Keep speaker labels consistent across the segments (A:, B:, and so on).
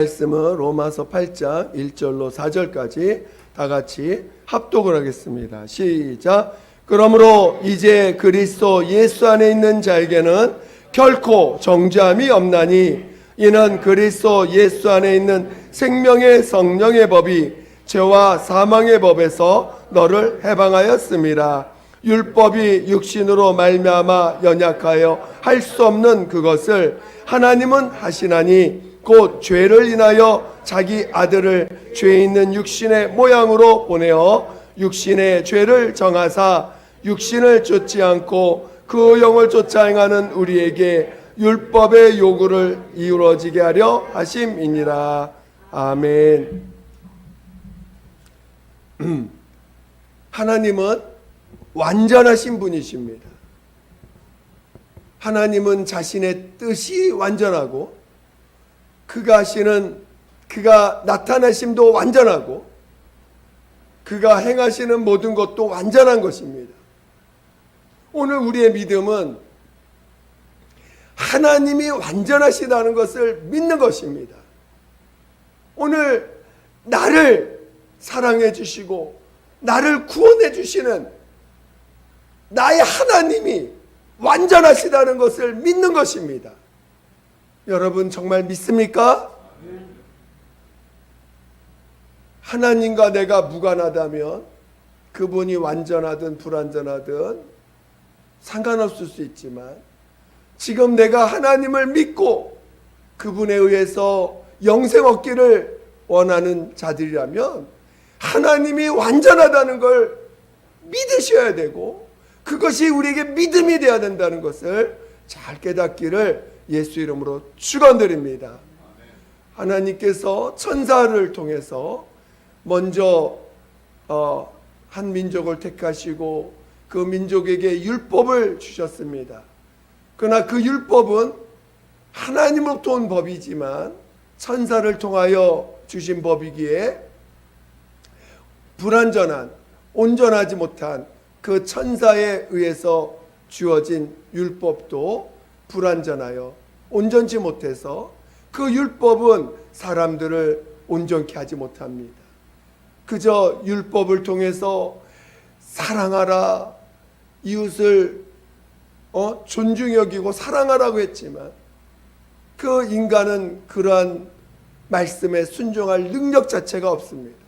A: 말씀은 로마서 8장 1절로 4절까지 다 같이 합독을 하겠습니다. 시작. 그러므로 이제 그리스도 예수 안에 있는 자에게는 결코 정죄함이 없나니 이는 그리스도 예수 안에 있는 생명의 성령의 법이 죄와 사망의 법에서 너를 해방하였습니다. 율법이 육신으로 말미암아 연약하여 할 수 없는 그것을 하나님은 하시나니 곧 죄를 인하여 자기 아들을 죄 있는 육신의 모양으로 보내어 육신의 죄를 정하사 육신을 쫓지 않고 그 영을 쫓아 행하는 우리에게 율법의 요구를 이루어지게 하려 하심이니라. 아멘. 하나님은 완전하신 분이십니다. 하나님은 자신의 뜻이 완전하고 그가 나타나심도 완전하고 그가 행하시는 모든 것도 완전한 것입니다. 오늘 우리의 믿음은 하나님이 완전하시다는 것을 믿는 것입니다. 오늘 나를 사랑해 주시고 나를 구원해 주시는 나의 하나님이 완전하시다는 것을 믿는 것입니다. 여러분 정말 믿습니까? 하나님과 내가 무관하다면 그분이 완전하든 불완전하든 상관없을 수 있지만 지금 내가 하나님을 믿고 그분에 의해서 영생 얻기를 원하는 자들이라면 하나님이 완전하다는 걸 믿으셔야 되고 그것이 우리에게 믿음이 되어야 된다는 것을 잘 깨닫기를 예수 이름으로 축원드립니다. 하나님께서 천사를 통해서 먼저 한 민족을 택하시고 그 민족에게 율법을 주셨습니다. 그러나 그 율법은 하나님으로부터 온 법이지만 천사를 통하여 주신 법이기에 불완전한 온전하지 못한 그 천사에 의해서 주어진 율법도 불완전하여 온전치 못해서 그 율법은 사람들을 온전케 하지 못합니다. 그저 율법을 통해서 사랑하라, 이웃을 존중히 여기고 사랑하라고 했지만 그 인간은 그러한 말씀에 순종할 능력 자체가 없습니다.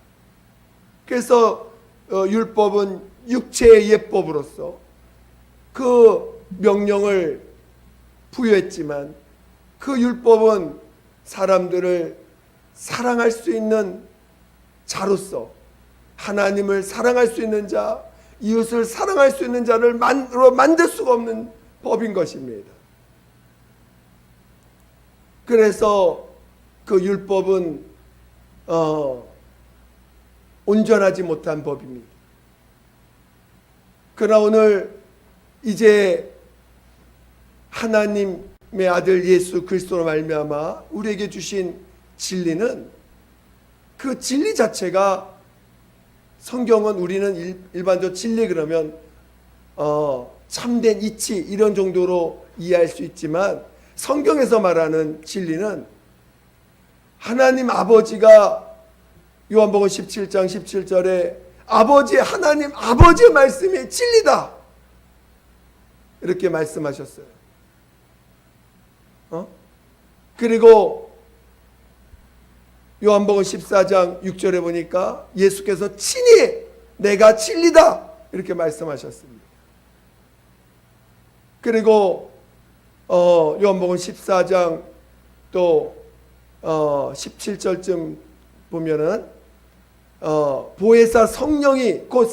A: 그래서 율법은 육체의 예법으로서 그 명령을 부여했지만 그 율법은 사람들을 사랑할 수 있는 자로서 하나님을 사랑할 수 있는 자, 이웃을 사랑할 수 있는 자를 만들 수가 없는 법인 것입니다. 그래서 그 율법은 온전하지 못한 법입니다. 그러나 오늘 이제 하나님의 아들 예수 그리스도로 말미암아 우리에게 주신 진리는 그 진리 자체가 성경은 우리는 일반적으로 진리 그러면 참된 이치 이런 정도로 이해할 수 있지만 성경에서 말하는 진리는 하나님 아버지가 요한복음 17장 17절에 하나님 아버지의 말씀이 진리다 이렇게 말씀하셨어요. 그리고 요한복음 14장 6절에 보니까 예수께서 친히 내가 진리다 이렇게 말씀하셨습니다. 그리고 요한복음 14장 또 17절쯤 보면은 보혜사 성령이 곧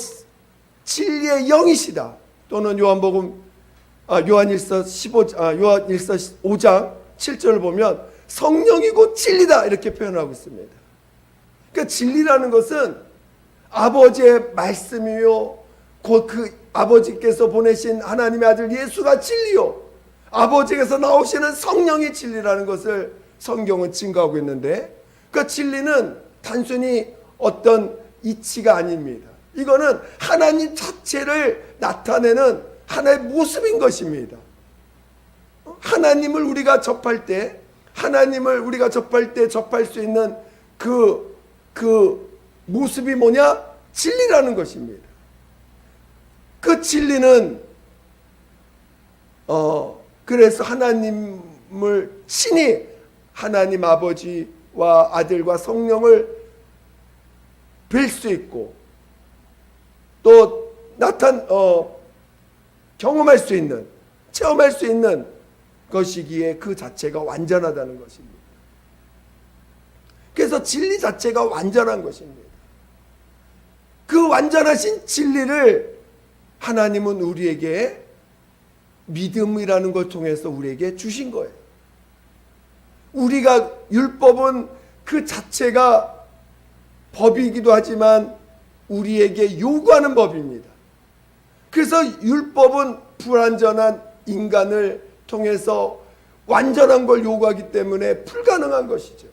A: 진리의 영이시다. 또는 요한일서 5장 7절을 보면 성령이 곧 진리다 이렇게 표현하고 있습니다. 그러니까 진리라는 것은 아버지의 말씀이요 곧 그 아버지께서 보내신 하나님의 아들 예수가 진리요 아버지께서 나오시는 성령이 진리라는 것을 성경은 증거하고 있는데 그 진리는 단순히 어떤 이치가 아닙니다. 이거는 하나님 자체를 나타내는 하나의 모습인 것입니다. 하나님을 우리가 접할 때 하나님을 우리가 접할 때 접할 수 있는 그 모습이 뭐냐? 진리라는 것입니다. 그 진리는 그래서 하나님을 친히 하나님 아버지와 아들과 성령을 뵐 수 있고 또 경험할 수 있는, 체험할 수 있는 것이기에 그 자체가 완전하다는 것입니다. 그래서 진리 자체가 완전한 것입니다. 그 완전하신 진리를 하나님은 우리에게 믿음이라는 걸 통해서 우리에게 주신 거예요. 우리가 율법은 그 자체가 법이기도 하지만 우리에게 요구하는 법입니다. 그래서 율법은 불완전한 인간을 통해서 완전한 걸 요구하기 때문에 불가능한 것이죠.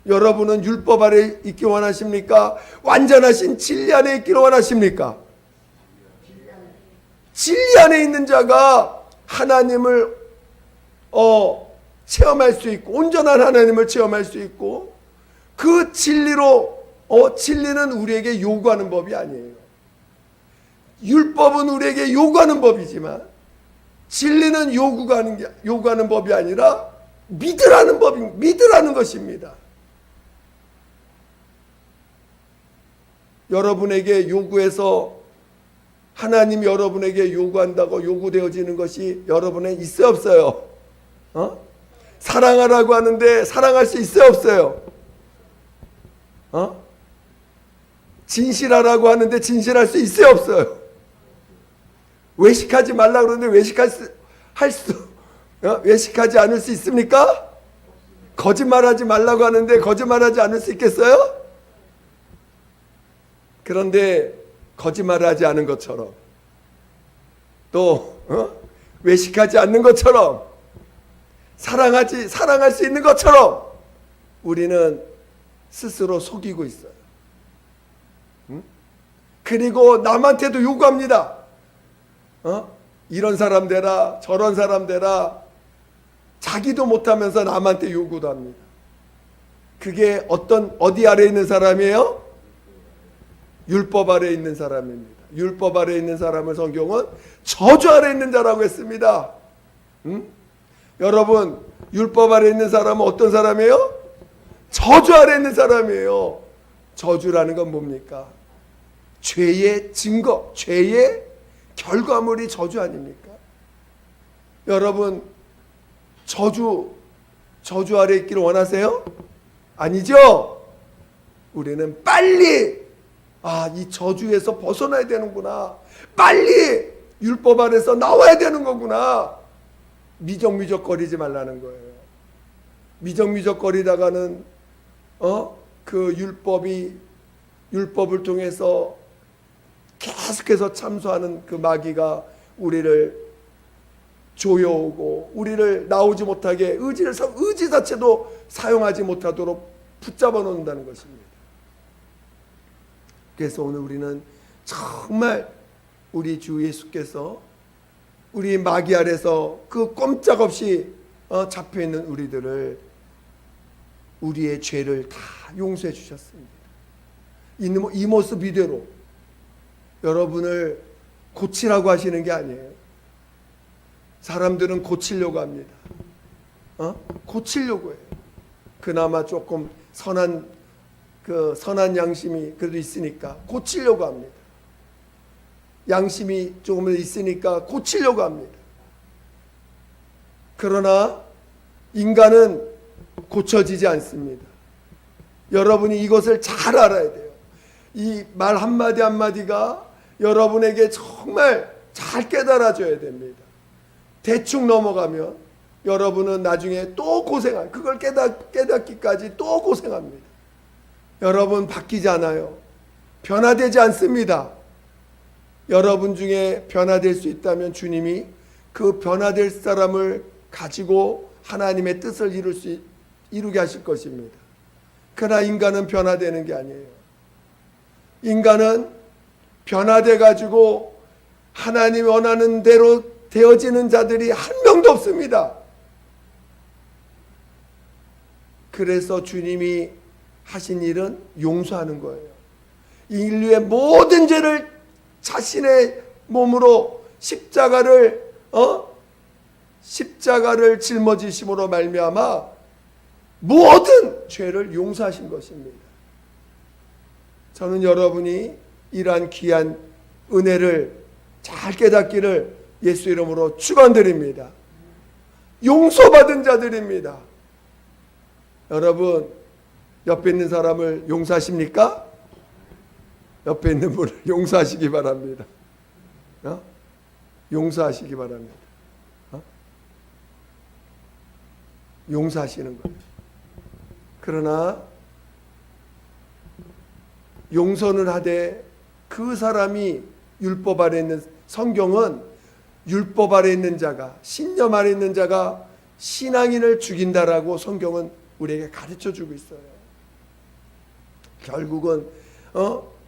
A: 여러분은 율법 아래 있기 원하십니까? 완전하신 진리 안에 있기를 원하십니까? 진리 안에 있는 자가 하나님을 체험할 수 있고 온전한 하나님을 체험할 수 있고 그 진리로 진리는 우리에게 요구하는 법이 아니에요. 율법은 우리에게 요구하는 법이지만 진리는 요구하는 법이 아니라 믿으라는 것입니다. 여러분에게 요구해서 하나님이 여러분에게 요구한다고 요구되어지는 것이 여러분에 있어요, 없어요? 사랑하라고 하는데 사랑할 수 있어요, 없어요? 진실하라고 하는데 진실할 수 있어요, 없어요? 외식하지 말라고 그러는데 외식하지 않을 수 있습니까? 거짓말하지 말라고 하는데 거짓말하지 않을 수 있겠어요? 그런데 거짓말하지 않은 것처럼 또 외식하지 않는 것처럼 사랑할 수 있는 것처럼 우리는 스스로 속이고 있어요. 그리고 남한테도 요구합니다. 이런 사람 되라, 저런 사람 되라. 자기도 못하면서 남한테 요구도 합니다. 그게 어디 아래 있는 사람이에요? 율법 아래 있는 사람입니다. 율법 아래 있는 사람을 성경은 저주 아래 있는 자라고 했습니다. 여러분, 율법 아래 있는 사람은 어떤 사람이에요? 저주 아래 있는 사람이에요. 저주라는 건 뭡니까? 죄의 증거, 죄의 결과물이 저주 아닙니까? 여러분, 저주 아래 있기를 원하세요? 아니죠? 우리는 빨리 이 저주에서 벗어나야 되는구나. 빨리 율법 아래서 나와야 되는 거구나. 미적미적거리지 말라는 거예요. 미적미적거리다가는 그 율법을 통해서 계속해서 참소하는 그 마귀가 우리를 조여오고 우리를 나오지 못하게 의지 자체도 사용하지 못하도록 붙잡아 놓는다는 것입니다. 그래서 오늘 우리는 정말 우리 주 예수께서 우리 마귀 아래서 그 꼼짝없이 잡혀있는 우리들을 우리의 죄를 다 용서해 주셨습니다. 이 모습 이대로 여러분을 고치라고 하시는 게 아니에요. 사람들은 고치려고 합니다. 고치려고 해요. 그나마 조금 선한 양심이 그래도 있으니까 고치려고 합니다. 양심이 조금 있으니까 고치려고 합니다. 그러나 인간은 고쳐지지 않습니다. 여러분이 이것을 잘 알아야 돼요. 이 말 한마디 한마디가 여러분에게 정말 잘 깨달아져야 됩니다. 대충 넘어가면 여러분은 나중에 또 그걸 깨닫기까지 또 고생합니다. 여러분 바뀌지 않아요. 변화되지 않습니다. 여러분 중에 변화될 수 있다면 주님이 그 변화될 사람을 가지고 하나님의 뜻을 이루게 하실 것입니다. 그러나 인간은 변화되는 게 아니에요. 인간은 변화돼 가지고 하나님이 원하는 대로 되어지는 자들이 한 명도 없습니다. 그래서 주님이 하신 일은 용서하는 거예요. 인류의 모든 죄를 자신의 몸으로 십자가를 짊어지심으로 말미암아 모든 죄를 용서하신 것입니다. 저는 여러분이 이러한 귀한 은혜를 잘 깨닫기를 예수 이름으로 축원드립니다. 용서받은 자들입니다. 여러분, 옆에 있는 사람을 용서하십니까? 옆에 있는 분을 용서하시기 바랍니다. 용서하시기 바랍니다. 용서하시는 거예요. 그러나 용서는 하되 그 사람이 율법 아래 있는, 성경은 율법 아래 있는 자가, 신념 아래 있는 자가 신앙인을 죽인다라고 성경은 우리에게 가르쳐 주고 있어요. 결국은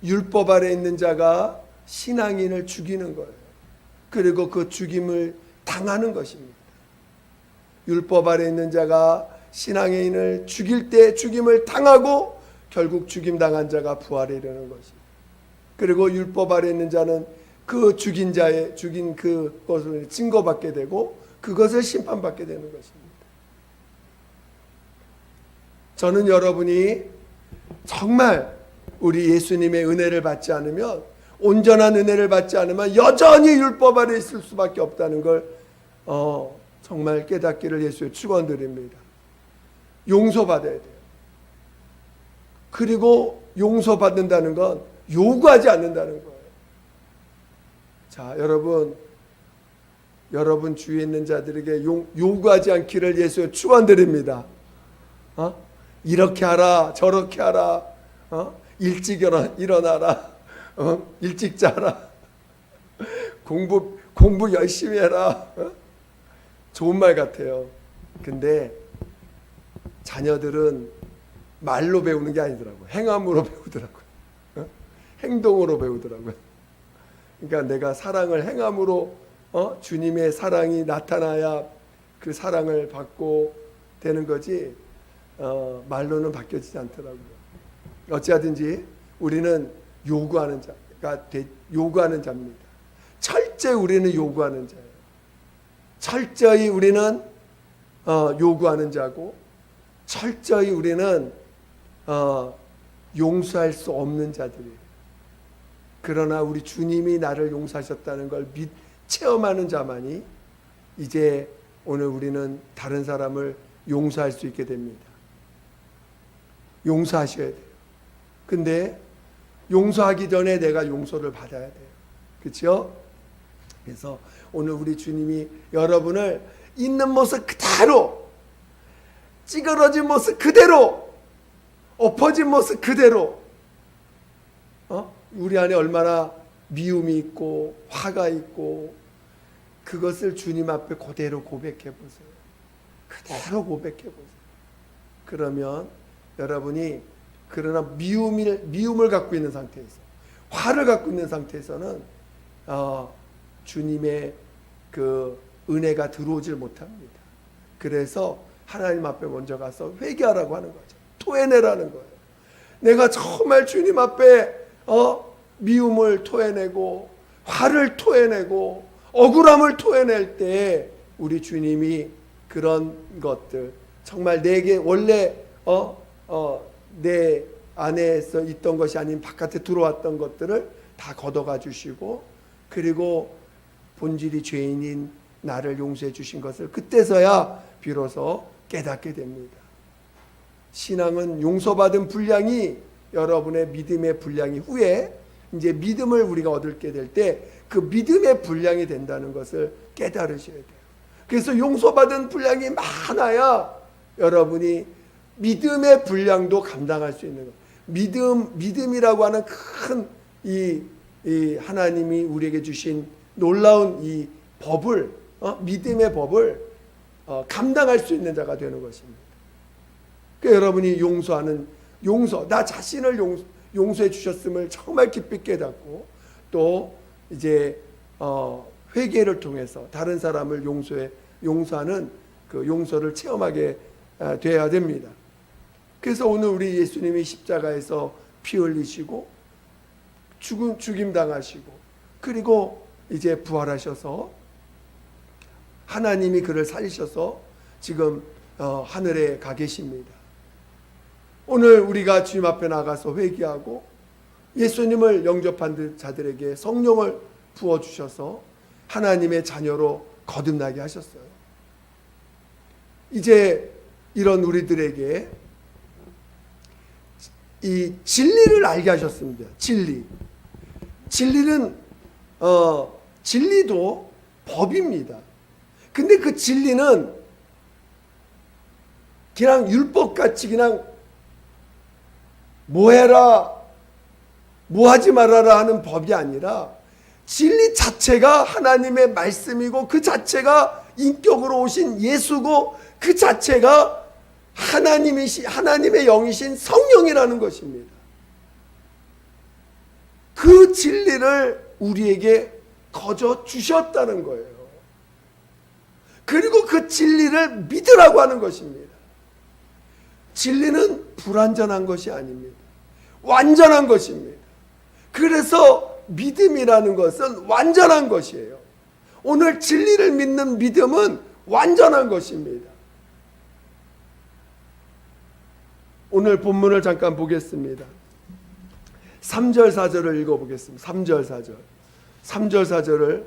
A: 율법 아래 있는 자가 신앙인을 죽이는 거예요. 그리고 그 죽임을 당하는 것입니다. 율법 아래 있는 자가 신앙인을 죽일 때 죽임을 당하고 결국 죽임 당한 자가 부활에 이르는 것입니다. 그리고 율법 아래 있는 자는 그 죽인 그것을 증거받게 되고 그것을 심판받게 되는 것입니다. 저는 여러분이 정말 우리 예수님의 은혜를 받지 않으면, 온전한 은혜를 받지 않으면 여전히 율법 아래 있을 수밖에 없다는 걸 정말 깨닫기를 예수의 축원드립니다. 용서받아야 돼요. 그리고 용서받는다는 건 요구하지 않는다는 거예요. 자, 여러분 주위에 있는 자들에게 요구하지 않기를 예수의 축원드립니다. 이렇게 하라, 저렇게 하라, 일찍 일어나라, 일찍 자라, 공부 열심히 해라. 좋은 말 같아요. 근데 자녀들은 말로 배우는 게 아니더라고요. 행함으로 배우더라고요. 행동으로 배우더라고요. 그러니까 내가 사랑을 행함으로 주님의 사랑이 나타나야 그 사랑을 받고 되는 거지, 말로는 바뀌어지지 않더라고요. 어찌하든지 우리는 요구하는 자입니다. 철저히 우리는 요구하는 자예요. 철저히 우리는 요구하는 자고, 철저히 우리는 용서할 수 없는 자들이에요. 그러나 우리 주님이 나를 용서하셨다는 걸 체험하는 자만이 이제 오늘 우리는 다른 사람을 용서할 수 있게 됩니다. 용서하셔야 돼요. 근데 용서하기 전에 내가 용서를 받아야 돼요. 그렇죠? 그래서 오늘 우리 주님이 여러분을 있는 모습 그대로, 찌그러진 모습 그대로, 엎어진 모습 그대로, 우리 안에 얼마나 미움이 있고 화가 있고, 그것을 주님 앞에 그대로 고백해 보세요. 그대로 고백해 보세요. 그러면 여러분이, 그러나 미움을 갖고 있는 상태에서, 화를 갖고 있는 상태에서는 주님의 그 은혜가 들어오질 못합니다. 그래서 하나님 앞에 먼저 가서 회개하라고 하는 거죠. 토해내라는 거예요. 내가 정말 주님 앞에 미움을 토해내고 화를 토해내고 억울함을 토해낼 때 우리 주님이 그런 것들, 정말 내게 원래 내 안에서 있던 것이 아닌 바깥에 들어왔던 것들을 다 걷어가 주시고, 그리고 본질이 죄인인 나를 용서해 주신 것을 그때서야 비로소 깨닫게 됩니다. 신앙은 용서받은 분량이, 여러분의 믿음의 분량이 후에 이제 믿음을 우리가 얻게 될 때 그 믿음의 분량이 된다는 것을 깨달으셔야 돼요. 그래서 용서받은 분량이 많아야 여러분이 믿음의 분량도 감당할 수 있는 거예요. 믿음이라고 하는 큰 이 하나님이 우리에게 주신 놀라운 이 법을, 믿음의 법을 감당할 수 있는 자가 되는 것입니다. 그러니까 여러분이 나 자신을 용서해 주셨음을 정말 깊이 깨닫고, 또 이제 회개를 통해서 다른 사람을 용서하는 그 용서를 체험하게 되어야 됩니다. 그래서 오늘 우리 예수님이 십자가에서 피 흘리시고 죽임 당하시고 그리고 이제 부활하셔서 하나님이 그를 살리셔서 지금 하늘에 가 계십니다. 오늘 우리가 주님 앞에 나가서 회개하고 예수님을 영접한 자들에게 성령을 부어주셔서 하나님의 자녀로 거듭나게 하셨어요. 이제 이런 우리들에게 이 진리를 알게 하셨습니다. 진리는 진리도 법입니다. 근데 그 진리는 그냥 율법같이 그냥 뭐 해라 뭐 하지 말아라 하는 법이 아니라 진리 자체가 하나님의 말씀이고 그 자체가 인격으로 오신 예수고 그 자체가 하나님의 영이신 성령이라는 것입니다. 그 진리를 우리에게 거저 주셨다는 거예요. 그리고 그 진리를 믿으라고 하는 것입니다. 진리는 불완전한 것이 아닙니다. 완전한 것입니다. 그래서 믿음이라는 것은 완전한 것이에요. 오늘 진리를 믿는 믿음은 완전한 것입니다. 오늘 본문을 잠깐 보겠습니다. 3절 4절을 읽어보겠습니다. 3절 4절 3절 4절을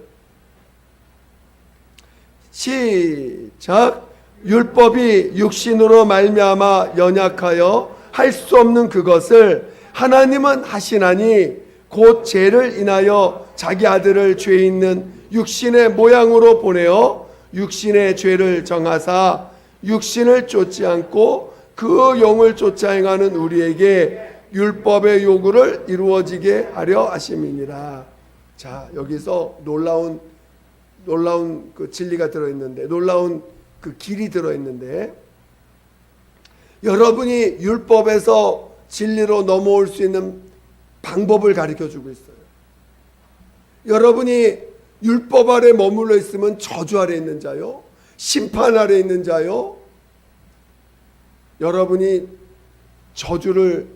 A: 시작. 율법이 육신으로 말미암아 연약하여 할 수 없는 그것을 하나님은 하시나니 곧 죄를 인하여 자기 아들을 죄 있는 육신의 모양으로 보내어 육신의 죄를 정하사 육신을 쫓지 않고 그 영을 쫓아 행하는 우리에게 율법의 요구를 이루어지게 하려 하심이니라. 자, 여기서 놀라운 그 진리가 들어있는데, 놀라운 그 길이 들어있는데, 여러분이 율법에서 진리로 넘어올 수 있는 방법을 가르쳐 주고 있어요. 여러분이 율법 아래 머물러 있으면 저주 아래 있는 자요, 심판 아래 있는 자요, 여러분이 저주를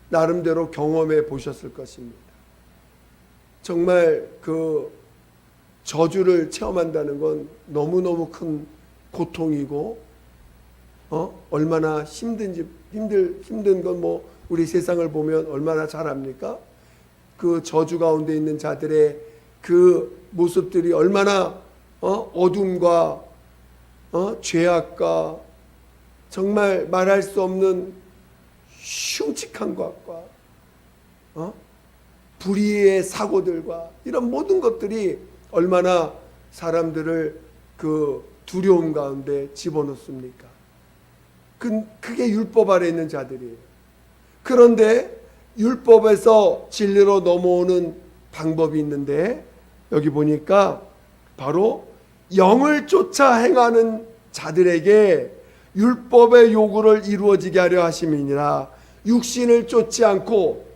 A: 나름대로 경험해 보셨을 것입니다. 정말 그 저주를 체험한다는 건 너무너무 큰 고통이고, 얼마나 힘든 건 뭐 우리 세상을 보면 얼마나 잘 압니까? 그 저주 가운데 있는 자들의 그 모습들이 얼마나 어둠과 죄악과 정말 말할 수 없는 흉측한 것과 불의의 사고들과 이런 모든 것들이 얼마나 사람들을 그 두려움 가운데 집어넣습니까? 그게 율법 아래 있는 자들이에요. 그런데 율법에서 진리로 넘어오는 방법이 있는데, 여기 보니까 바로 영을 쫓아 행하는 자들에게 율법의 요구를 이루어지게 하려 하심이니라. 육신을 쫓지 않고,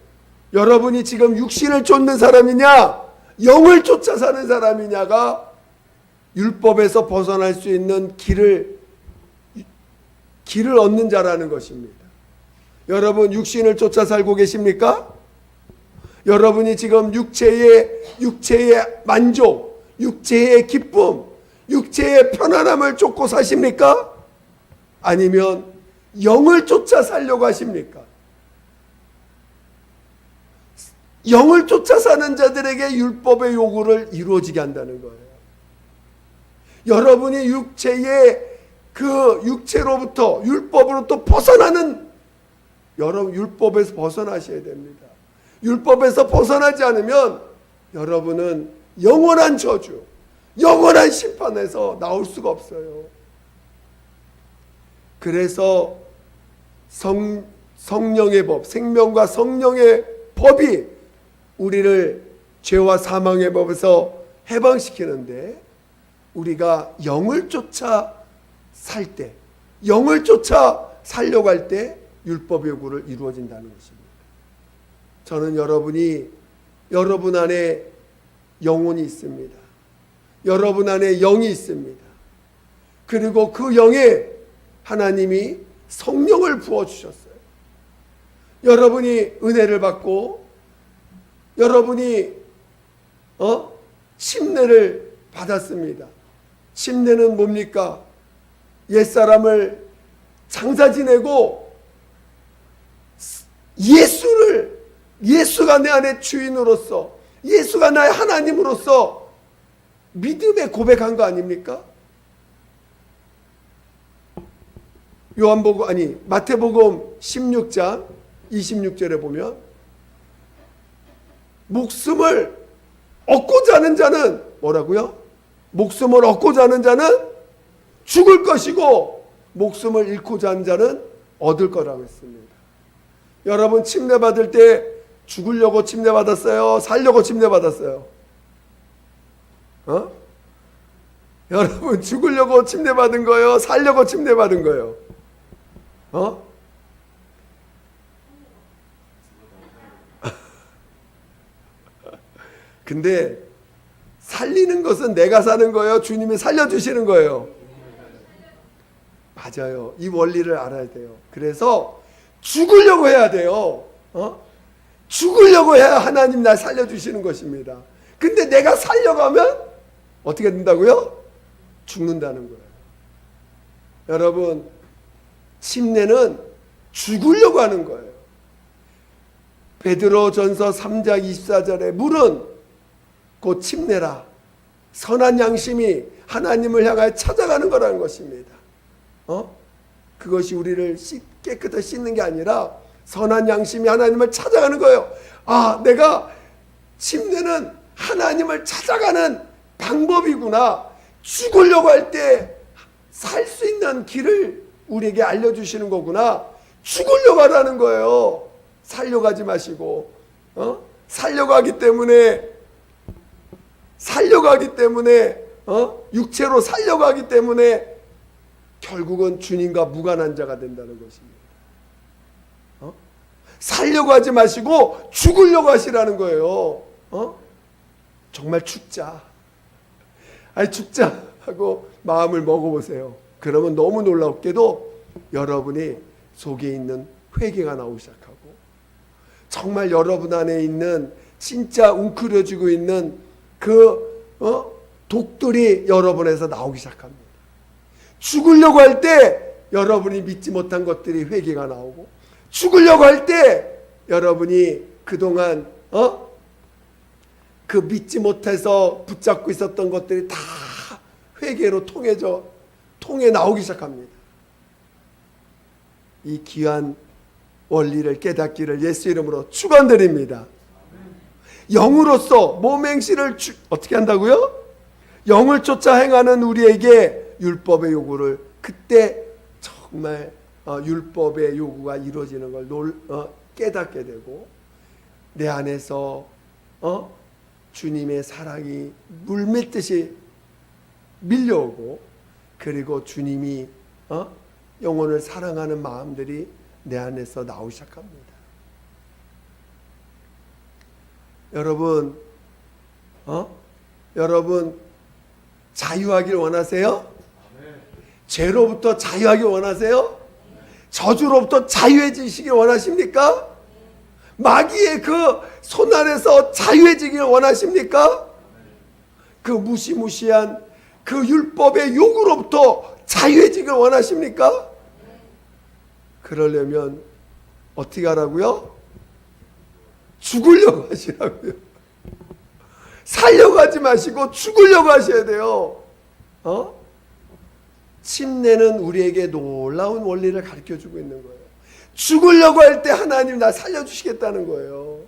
A: 여러분이 지금 육신을 쫓는 사람이냐 영을 쫓아 사는 사람이냐가 율법에서 벗어날 수 있는 길을 얻는 자라는 것입니다. 여러분 육신을 쫓아 살고 계십니까? 여러분이 지금 육체의 만족, 육체의 기쁨, 육체의 편안함을 쫓고 사십니까? 아니면 영을 쫓아 살려고 하십니까? 영을 쫓아 사는 자들에게 율법의 요구를 이루어지게 한다는 거예요. 여러분이 육체로부터 율법으로부터 벗어나는, 여러분 율법에서 벗어나셔야 됩니다. 율법에서 벗어나지 않으면 여러분은 영원한 저주, 영원한 심판에서 나올 수가 없어요. 그래서 성령의 법, 생명과 성령의 법이 우리를 죄와 사망의 법에서 해방시키는데, 우리가 영을 쫓아 살 때, 영을 쫓아 살려고 할 때 율법의 요구를 이루어진다는 것입니다. 저는 여러분 안에 영혼이 있습니다. 여러분 안에 영이 있습니다. 그리고 그 영에 하나님이 성령을 부어주셨어요. 여러분이 은혜를 받고 여러분이 침례를 받았습니다. 침례는 뭡니까? 옛사람을 장사 지내고 예수가 내 안에 주인으로서, 예수가 나의 하나님으로서 믿음의 고백한 거 아닙니까? 마태복음 16장 26절에 보면 목숨을 얻고자 하는 자는 뭐라고요? 목숨을 얻고자 하는 자는 죽을 것이고 목숨을 잃고자 하는 자는 얻을 거라고 했습니다. 여러분 침례 받을 때 죽으려고 침례 받았어요? 살려고 침례 받았어요? 여러분 죽으려고 침례 받은 거예요? 살려고 침례 받은 거예요? 근데 살리는 것은 내가 사는 거예요? 주님이 살려주시는 거예요? 맞아요. 이 원리를 알아야 돼요. 그래서 죽으려고 해야 돼요. 죽으려고 해야 하나님 날 살려주시는 것입니다. 근데 내가 살려가면 어떻게 된다고요? 죽는다는 거예요. 여러분 침례는 죽으려고 하는 거예요. 베드로전서 3장 24절에 물은 곧 침례라. 선한 양심이 하나님을 향하여 찾아가는 거라는 것입니다. 그것이 우리를 깨끗하게 씻는 게 아니라 선한 양심이 하나님을 찾아가는 거예요. 내가 침례는 하나님을 찾아가는 방법이구나. 죽으려고 할 때 살 수 있는 길을 우리에게 알려주시는 거구나. 죽으려고 하라는 거예요. 살려가지 마시고 살려가기 때문에 육체로 살려가기 때문에 결국은 주님과 무관한 자가 된다는 것입니다. 살려고 하지 마시고 죽으려고 하시라는 거예요. 정말 죽자. 죽자 하고 마음을 먹어보세요. 그러면 너무 놀랍게도 여러분이 속에 있는 회개가 나오기 시작하고 정말 여러분 안에 있는 진짜 웅크려지고 있는 그 독들이 여러분에서 나오기 시작합니다. 죽으려고 할 때 여러분이 믿지 못한 것들이 회개가 나오고 죽으려고 할 때 여러분이 그동안 그 믿지 못해서 붙잡고 있었던 것들이 다 회개로 통해 나오기 시작합니다. 이 귀한 원리를 깨닫기를 예수 이름으로 축원드립니다. 영으로서 몸행실을 어떻게 한다고요? 영을 쫓아 행하는 우리에게 율법의 요구를 그때 정말 율법의 요구가 이루어지는 걸 깨닫게 되고 내 안에서 주님의 사랑이 물밀듯이 밀려오고 그리고 주님이 영혼을 사랑하는 마음들이 내 안에서 나오기 시작합니다. 여러분 자유하길 원하세요? 죄로부터 자유하길 원하세요? 저주로부터 자유해지시길 원하십니까? 마귀의 그 손 안에서 자유해지길 원하십니까? 그 무시무시한 그 율법의 요구로부터 자유해지길 원하십니까? 그러려면 어떻게 하라고요? 죽으려고 하시라고요. 살려고 하지 마시고 죽으려고 하셔야 돼요. 침례는 우리에게 놀라운 원리를 가르쳐주고 있는 거예요. 죽으려고 할 때 하나님 나 살려주시겠다는 거예요.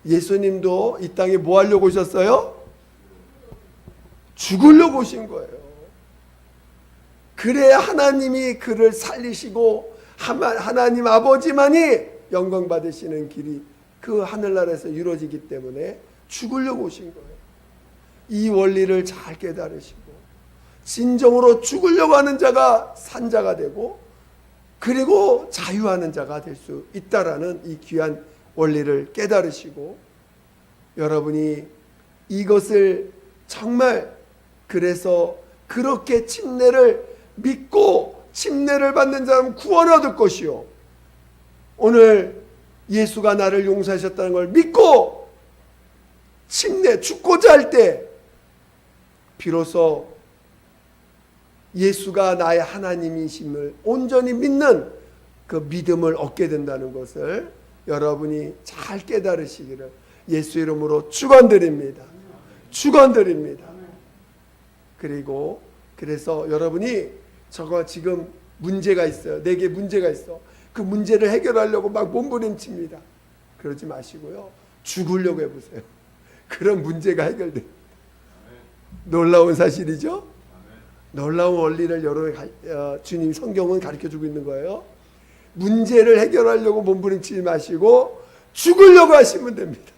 A: 예수님도 이 땅에 뭐 하려고 오셨어요? 죽으려고 오신 거예요. 그래야 하나님이 그를 살리시고 하나님 아버지만이 영광 받으시는 길이 그 하늘나라에서 이루어지기 때문에 죽으려고 오신 거예요. 이 원리를 잘 깨달으시고 진정으로 죽으려고 하는 자가 산자가 되고 그리고 자유하는 자가 될 수 있다라는 이 귀한 원리를 깨달으시고 여러분이 이것을 정말 그래서 그렇게 침례를 믿고 침례를 받는 자는 구원 얻을 것이요, 오늘 예수가 나를 용서하셨다는 걸 믿고 침례 죽고자 할 때 비로소 예수가 나의 하나님이심을 온전히 믿는 그 믿음을 얻게 된다는 것을 여러분이 잘 깨달으시기를 예수 이름으로 축원드립니다. 축원드립니다. 그리고 그래서 여러분이 저거 지금 문제가 있어요. 내게 문제가 있어. 그 문제를 해결하려고 막 몸부림칩니다. 그러지 마시고요. 죽으려고 해보세요. 그런 문제가 해결돼요. 놀라운 사실이죠. 놀라운 원리를 주님 성경은 가르쳐주고 있는 거예요. 문제를 해결하려고 몸부림치지 마시고 죽으려고 하시면 됩니다.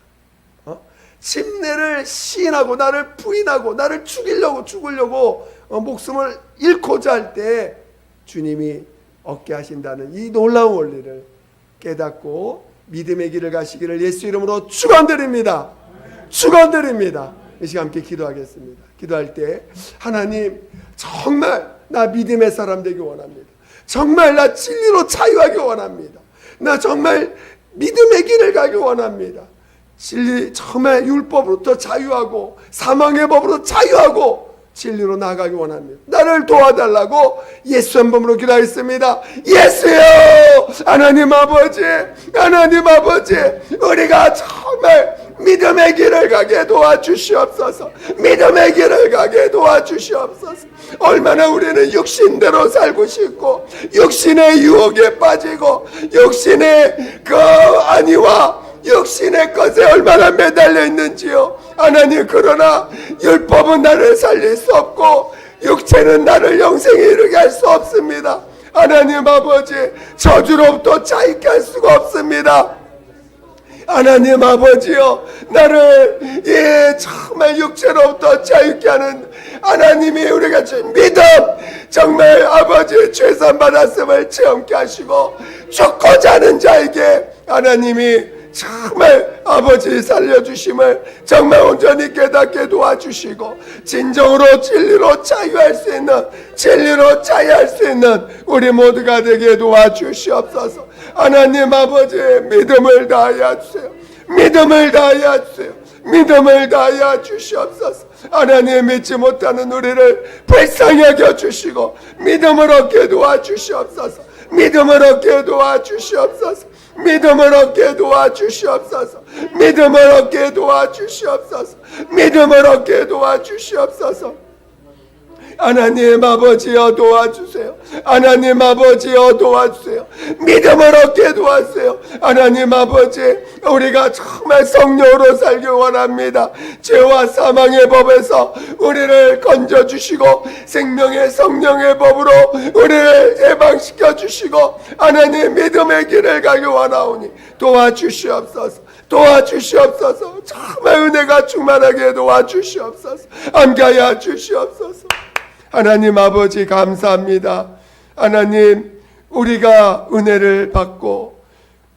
A: 침례를 시인하고 나를 부인하고 나를 죽으려고 목숨을 잃고자 할 때 주님이 얻게 하신다는 이 놀라운 원리를 깨닫고 믿음의 길을 가시기를 예수 이름으로 축원드립니다. 축원드립니다. 이 시간 함께 기도하겠습니다. 기도할 때 하나님, 정말 나 믿음의 사람 되기 원합니다. 정말 나 진리로 자유하기 원합니다. 나 정말 믿음의 길을 가기 원합니다. 진리, 정말 율법으로부터 자유하고 사망의 법으로 자유하고 진리로 나아가기 원합니다. 나를 도와달라고 예수 한 번으로 기도하겠습니다. 예수요, 하나님 아버지, 하나님 아버지, 우리가 정말 믿음의 길을 가게 도와주시옵소서. 믿음의 길을 가게 도와주시옵소서. 얼마나 우리는 육신대로 살고 싶고 육신의 유혹에 빠지고 육신의 그 안위와 육신의 것에 얼마나 매달려 있는지요. 하나님, 그러나 율법은 나를 살릴 수 없고 육체는 나를 영생에 이르게 할 수 없습니다. 하나님 아버지, 저주로부터 자유케 할 수가 없습니다. 하나님 아버지요, 나를 정말 육체로부터 자유케 하는 하나님이 우리가 준 믿음, 정말 아버지 최선 받았음을 체험케 하시고 죽고자 하는 자에게 하나님이 정말 아버지 살려주심을 정말 온전히 깨닫게 도와주시고 진정으로 진리로 자유할 수 있는, 진리로 자유할 수 있는 우리 모두가 되게 도와주시옵소서. 하나님 아버지, 믿음을 다하여 주세요. 믿음을 다하여 주세요. 믿음을 다하여 주시옵소서. 하나님, 믿지 못하는 우리를 불쌍히 여겨 주시고 믿음을 얻게 도와주시옵소서. 믿음을 얻게 도와주시옵소서. 믿음을 얻게 도와주시옵소서. 믿음을 얻게 도와주시옵소서. 믿음을 얻게 도와주시옵소서. 하나님 아버지여 도와주세요. 하나님 아버지여 도와주세요. 믿음을 얻게 도와주세요. 하나님 아버지, 우리가 정말 성령으로 살기 원합니다. 죄와 사망의 법에서 우리를 건져주시고 생명의 성령의 법으로 우리를 해방시켜 주시고 하나님 믿음의 길을 가기 원하오니 도와주시옵소서. 도와주시옵소서. 정말 은혜가 충만하게 도와주시옵소서. 함께하여 주시옵소서. 하나님 아버지, 감사합니다. 하나님, 우리가 은혜를 받고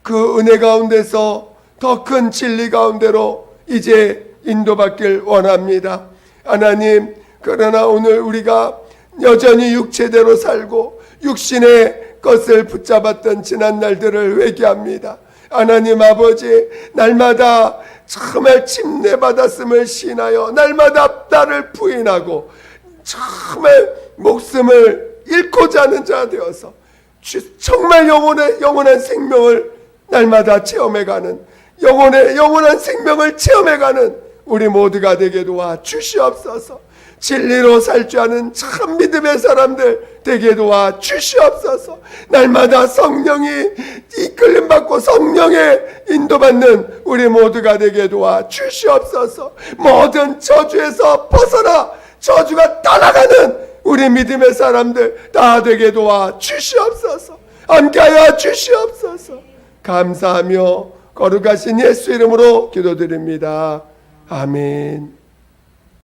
A: 그 은혜 가운데서 더 큰 진리 가운데로 이제 인도받길 원합니다. 하나님, 그러나 오늘 우리가 여전히 육체대로 살고 육신의 것을 붙잡았던 지난 날들을 회개합니다. 하나님 아버지, 날마다 정말 침례받았음을 시인하여 날마다 나를 부인하고 정말 목숨을 잃고자 하는 자 되어서 정말 영원한 생명을 날마다 체험해가는, 영원한 생명을 체험해가는 우리 모두가 되게 도와 주시옵소서. 진리로 살 줄 아는 참 믿음의 사람들 되게 도와 주시옵소서. 날마다 성령이 이끌림 받고 성령의 인도받는 우리 모두가 되게 도와 주시옵소서. 모든 저주에서 벗어나 저주가 떠나가는 우리 믿음의 사람들 다 되게 도와 주시옵소서. 함께하여 주시옵소서. 감사하며 거룩하신 예수 이름으로 기도드립니다. 아멘.